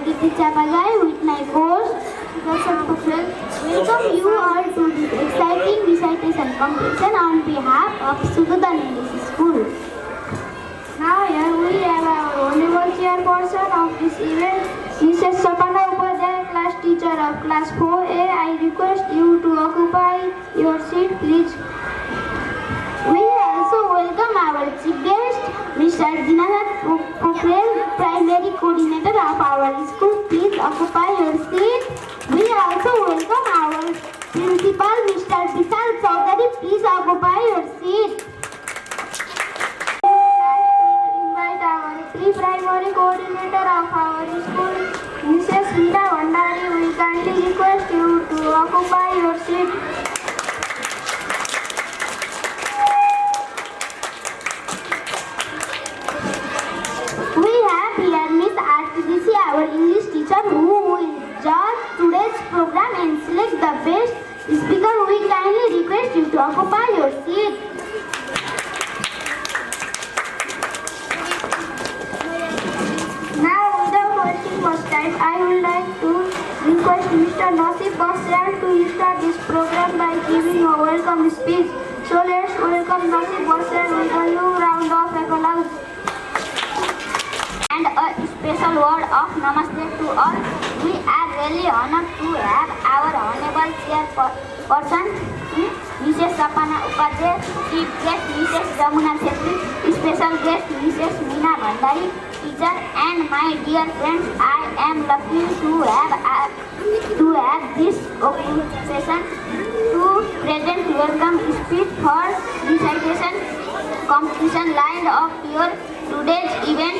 Kirti Chapagai with my course. Welcome you all to this exciting recitation competition on behalf of Sudodan English School. Now here we have our honorable chairperson of this event, Mrs. Sapana Upadhyay, class teacher of class 4A. I request you to occupy your seat, please. We also welcome our chief guest, Mr. Dinanath Pokhrel, primary coordinator of our school. Please occupy your seat. We also welcome our principal, Mr. Vishal Chaudhary. Please occupy your seat. Invite our pre-primary coordinator of our school, Mrs. Meera Bhandari. We kindly request you to occupy your seat. Our English teacher who will judge today's program and select the best speaker. We kindly request you to occupy your seat. Now without wasting much time, I would like to request Mr. Nasib Basran to start this program by giving a welcome speech. So let's welcome Nasib Basran with a new round of applause. And a special word of namaste to all. We are really honored to have our honorable chairperson, Mrs. Sapana Upadhyay, chief guest Mrs. Jamuna Chhetri, special guest Mrs. Meera Bhandari, teacher, and my dear friends. I am lucky to have this occasion to present welcome speech for recitation competition lined up here today's event.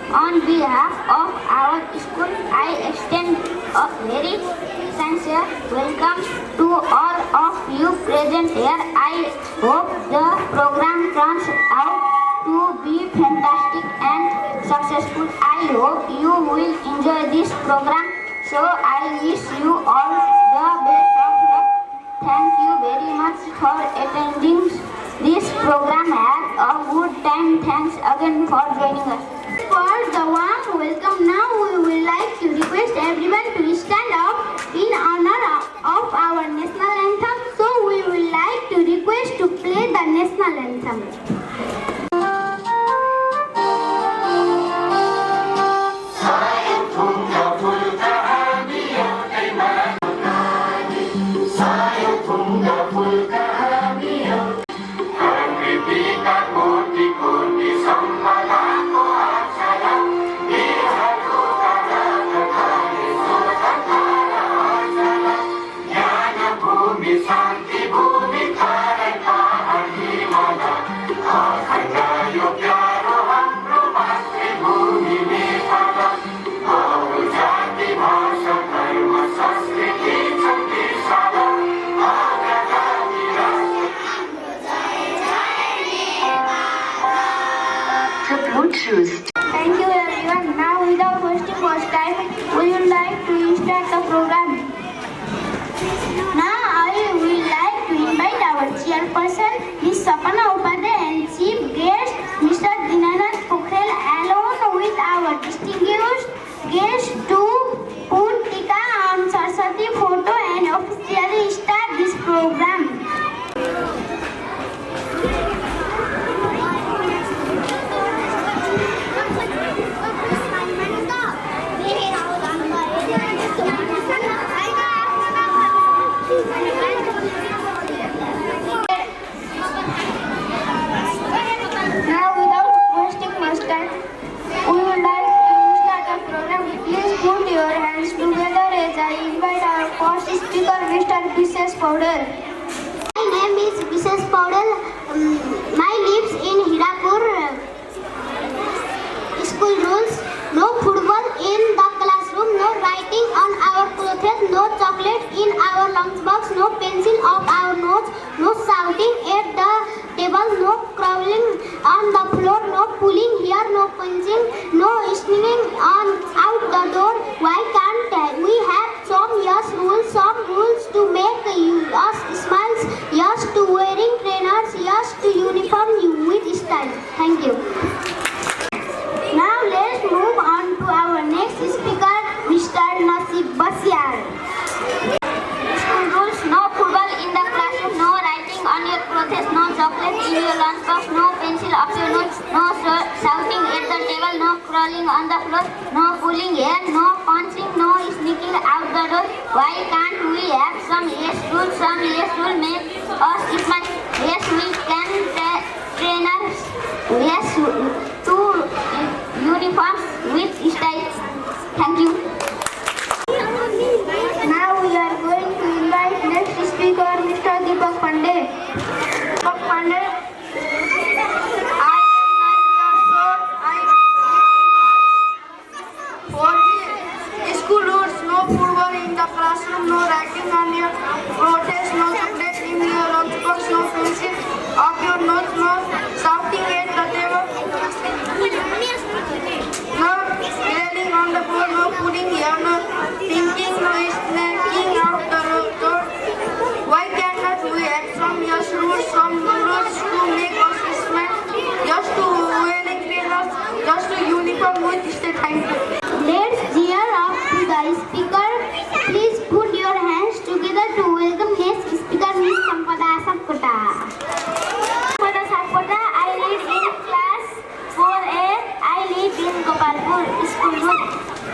On behalf of our school, I extend a very sincere welcome to all of you present here. I hope the program turns out to be fantastic and successful. I hope you will enjoy this program. So I wish you all the best of luck. Thank you very much for attending this program. Have a good time. Thanks again for joining us. For the warm welcome, now we would like to request everyone to stand up in honor of our national anthem. So we would like to request to play the national anthem. Thank you everyone. Now without wasting much time, we would like to start the program. Now I would like to invite our chairperson, Ms. Sapana Upadhyay, and chief guest, Mr. Dinanath Pokhrel, along with our distinguished guests to put tika on Saraswati photo and officially start this program. Now without wasting much time, we would like to start the program. Please put your hands together as I invite our first speaker, Mr. Vishesh Paudel. My name is Vishesh Paudel. I live in Hirapur. School rules: no football in the classroom, no writing on our clothes, no chocolate in our lunchbox, no pencil up our nose, no shouting at the table, no crawling on the floor, no pulling hair, no punching, no sneaking on out the door. Why can't we have some rules to make us smile, yes to wearing trainers, yes to uniform with style. Thank you. Now let's move on to your lunchbox, no pencil up your nose, no shouting at the table, no crawling on the floor, no pulling hair, no punching, no sneaking out the door. Why can't we have some yes rule? Some yes rule make us smart. Yes, we can train us. Yes, to uniforms with style. Thank you. Now we are going to invite next speaker, Mr. Deepak Pandey. Deepak Pandey, for the school rules, no football in the classroom, no writing on your protest, no chocolate in your lunchbox, no pencil up your nose, no shouting at the table, no yelling on the floor, no pulling hair, no thinking, no snaking out the door. Why cannot we have some yes rules, some rules to make us smart, just to wearing trainers, just to uniform with state? Thank you. let's cheer up to the speaker. Please put your hands together to welcome next speaker, Ms. Sampada Sapkota. Sampada Sapkota, I read in class 4A. I live in Gopalpur school.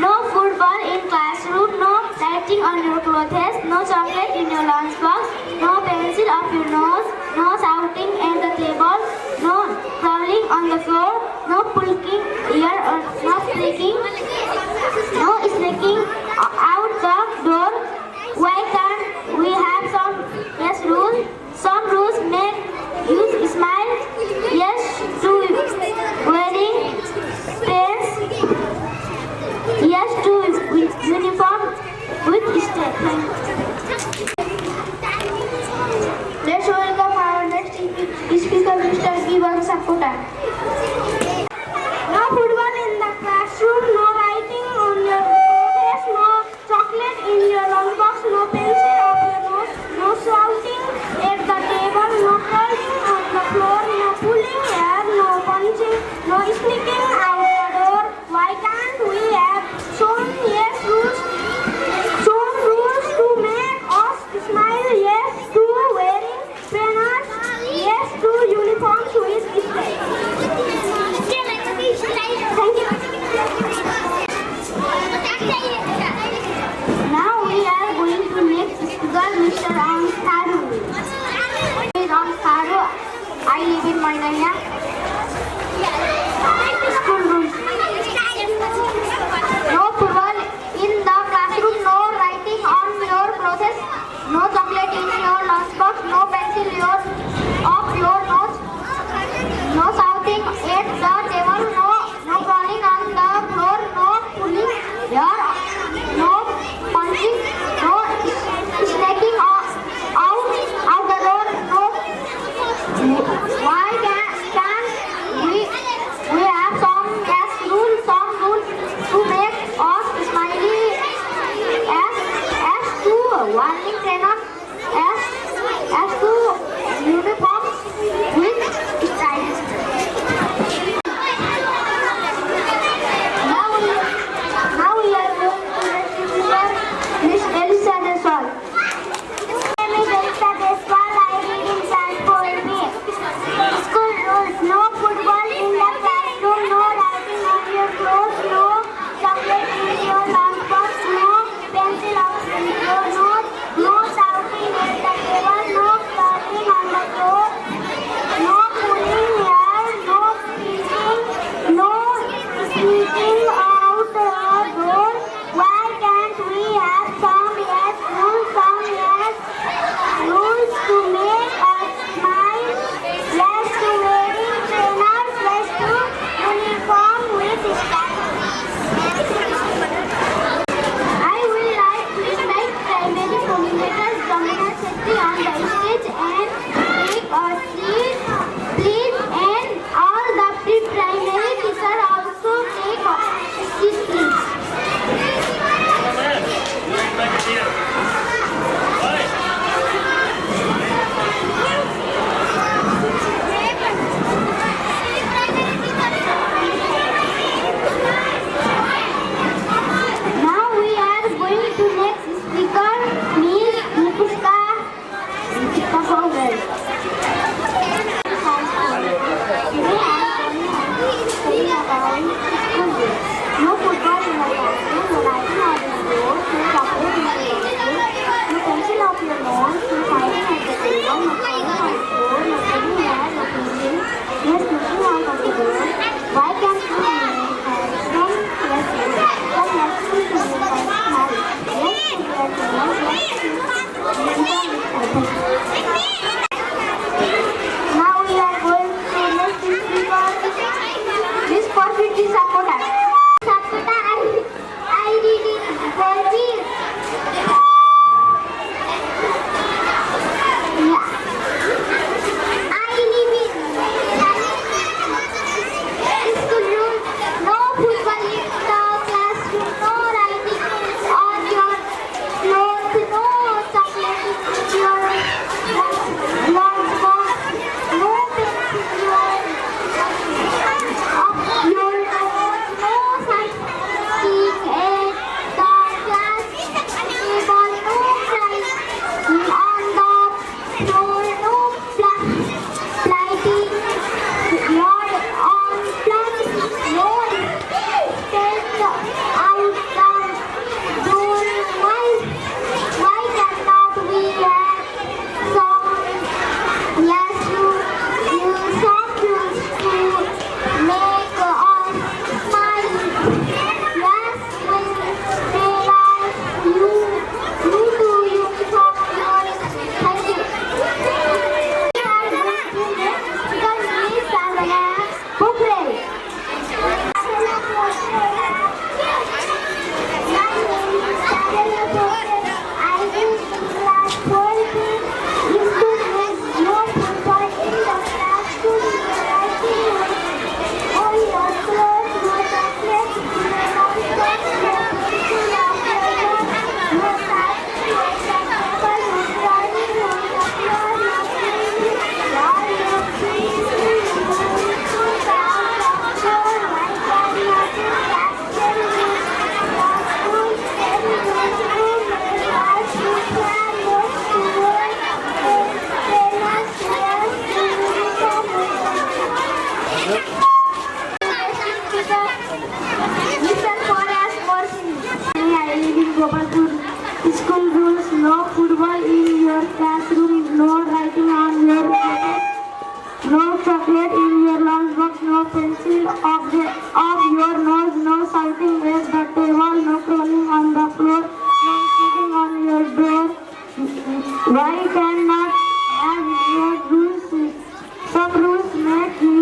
No football in classroom, no writing on your clothes, no chocolate in your lunchbox, no pencil up your nose, no shouting at the table, no crawling on the floor, no pulling ear or no flicking, no sneaking out the door. Why can't we have some yes rules? Some rules make you smile. Yes to wearing pants. Yes to uniform with step. Let's welcome our next speaker, Mr. Givan Sapkota. No football in the classroom, no writing on your clothes, no chocolate in your lunchbox, no pencil up your nose, no shouting at the table, no curling on the floor, no pulling hair, no punching, no sneaking out the door. Why can't we have some yes rules? Some rules to make us smile. Yes to wearing trainers. Yes to uniforms with style. Thank you. Now we are going to next speaker, Mr. Amstaru. Amstaru, I live in Mandaya. School rules. No football in the classroom, no writing on your clothes, no chocolate in your lunchbox, no pencil up your nose, no shouting at the table, no crawling on the floor, no pulling hair, no punching, no snaking out the door, no. Why can't eating proper food. School rules: no football in your classroom, no writing on your paper, no chocolate in your lunchbox, no pencil of your nose, no shouting at the table, no crawling on the floor, no sitting on your door. Why cannot have your rules? Some rules make you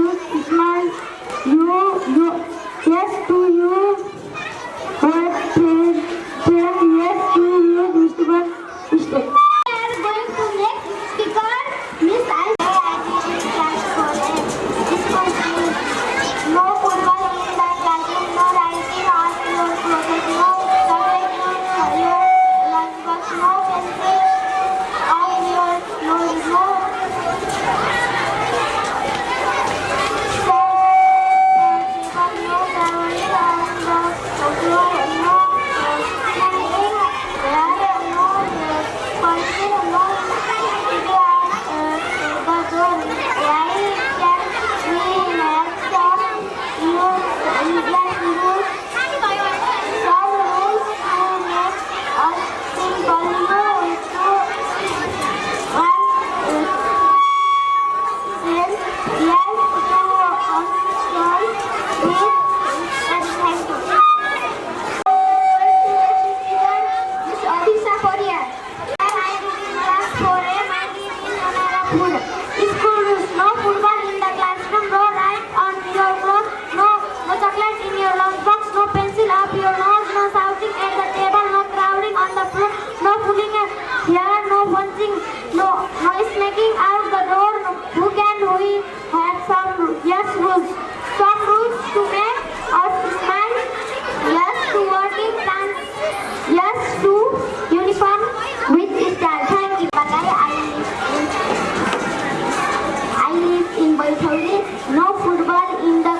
smile. Yes to you. What yes to you, mistake. We are going to next speaker, Miss no football in the classroom, no writing on your clothes, no chocolate in your lunchbox, no pencil on your nose, no no football in the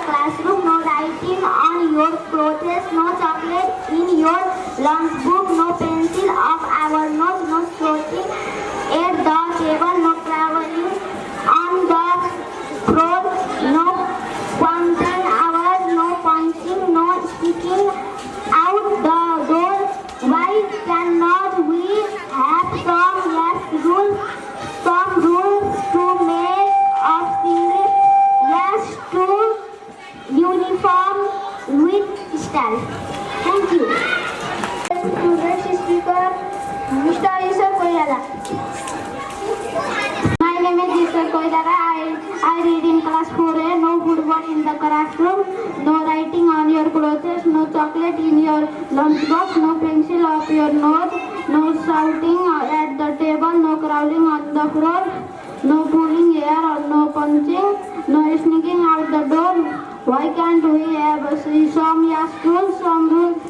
classroom, no writing on your clothes, no chocolate in your lunchbook, no pencil of our nose, no shouting at the table, no traveling on the floor, no pointing hours, no punching, no sticking out the door. Why cannot we have some rules to make of singlet? Yes to uniform with style. Thank you. Next speaker, Mr. Isar Koirala. My name is Isar Koirala. I read in class 4A. No football in the classroom, no writing on your clothes, no chocolate in your lunchbox, no pencil of your nose, no shouting at the table, no crowding on the floor, no pulling hair or no punching, no sneaking out the door. Why can't we have some rules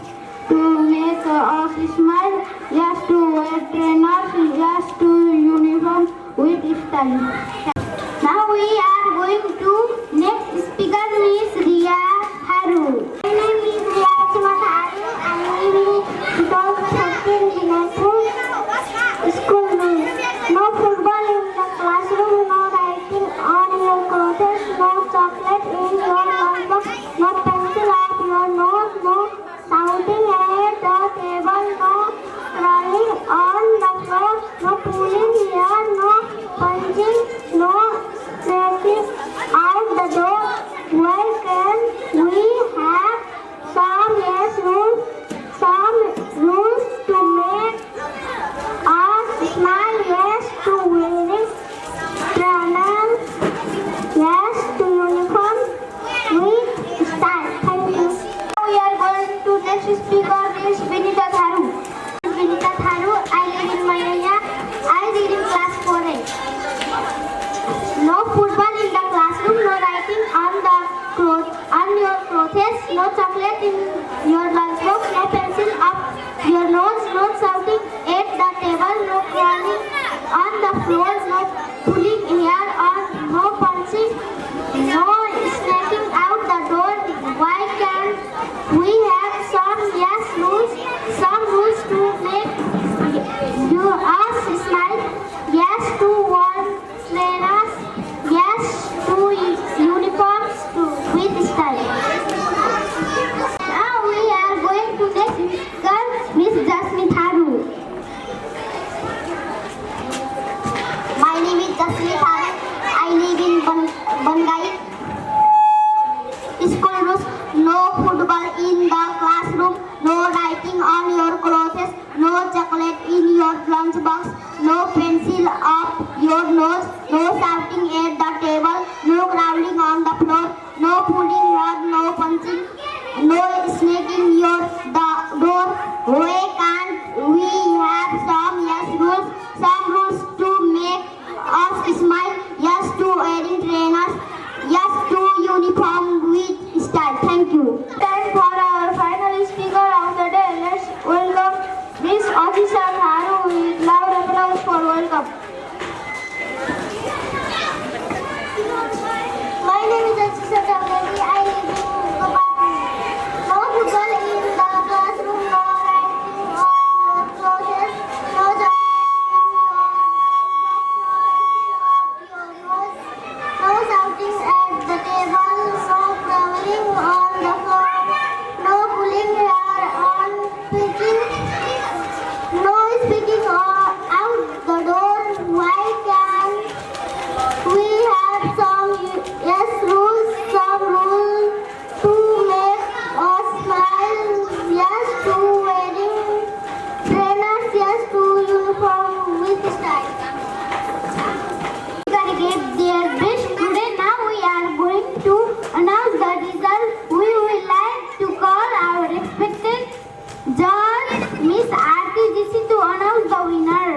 to make us smile? Yes to wear trainers, yes to uniform with style. Now we are going to next speaker, Miss Riya Haru. My name is Riya Haru. I live in 2013 Dinapur School. No football in the classroom, no writing on your clothes, no chocolate in your lunchbox, no pencil of your nose, no shouting at the table, no crawling on the floor, no pulling hair, no punching, no breaking out the door. Why can we have some rules to make us smile? Yes to wearing trainers, yes to uniform with style. Thank you. Now we are going to next speaker is Vinita Tharu. Vinita Tharu, I live in Mayaya. I read in class 4A. No football in the classroom, no writing on your clothes, no chocolate in your lunchbox, no pencil of your is Jasmine Tharu. My name is Jasmine Tharu. I live in Bangai. School rules: no football in the classroom, no writing on your clothes, no chocolate in your lunchbox, no pencil up your nose, no shouting at the table, no crowding on the floor, no pulling hair, no punching, no snaking your door. Why can't we have some rules to make us smile? Yes to wearing trainers, yes to uniform with style. Thank you. Time for our final speaker of the day. Let's welcome Miss Officer Haru with loud applause for welcome. My name is Ajisa Tangani. I live in Gopalpur. No football in the classroom, no writing on your clothes, no no shouting at the table, no crawling on the floor, no pulling hair on pitching, no speaking out the door. Why can't we have some rules to make us smile? Yes to wearing trainers, yes to uniform with style. Get their best today. Now we are going to announce the result. We would like to call our respected judge, Miss RTGC, to announce the winner.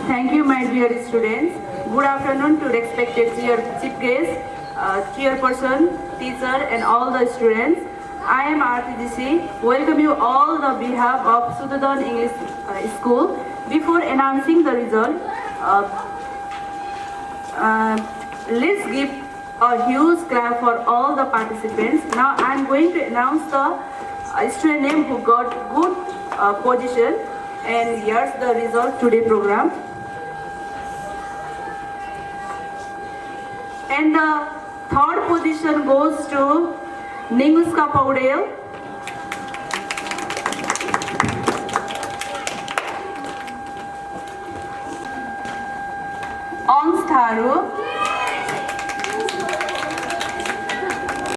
Thank you, my dear students. Good afternoon to respected chief guest, chairperson, teacher, and all the students. I am RTGC. Welcome you all on behalf of Sudadan English School. Before announcing the result, let's give a huge clap for all the participants. Now I am going to announce the student name who got good position, and here's the result today program. And the third position goes to Ninguska Paudel. Ons Tharu.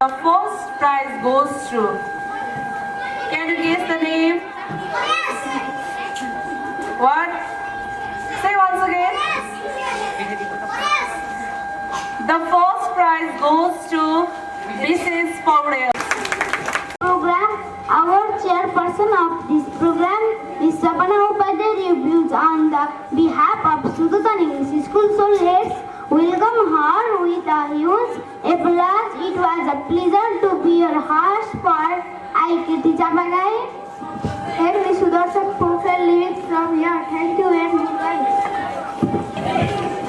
The first prize goes to, can you guess the name? What? Say once again. The first prize goes to Mrs. Paudel. Program. Our chairperson of this program is Sapana Upadhyay, reviews on the behalf of Sudadan English School. So let's welcome her with a huge applause. It was a pleasure to be your host for IKT Chapagai and Miss Sudarshan Pokhrel leaves from here. Thank you and goodbye.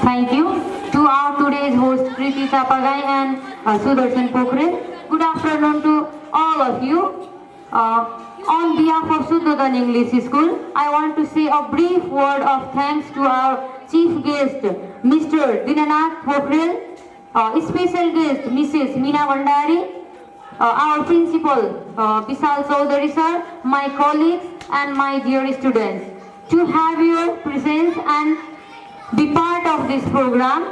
Thank you to our today's host Kriti Chapagai and Sudarshan Pokhrel. Good afternoon to all of you. On behalf of Sudadan English School, I want to say a brief word of thanks to our chief guest, Mr. Dinanath Pokhrel, special guest, Mrs. Meena Bandari, our principal, Vishal Chaudhary sir, my colleagues and my dear students. To have your presence and be part of this program,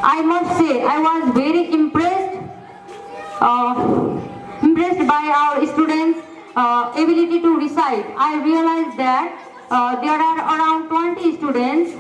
I must say I was very impressed by our students' ability to recite. I realized that there are around 20 students,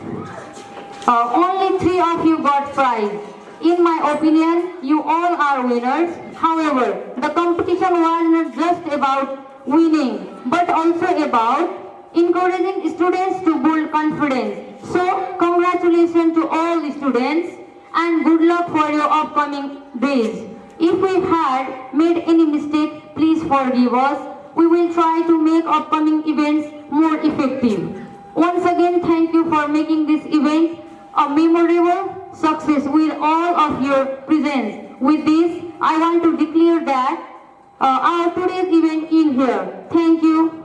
only 3 of you got prize. In my opinion, you all are winners. However, the competition was not just about winning, but also about encouraging students to build confidence. So, congratulations to all the students and good luck for your upcoming days. If we had made any mistake, please forgive us. We will try to make upcoming events more effective. Once again, thank you for making this event a memorable success with all of your presence. With this, I want to declare that our today's event in here. Thank you.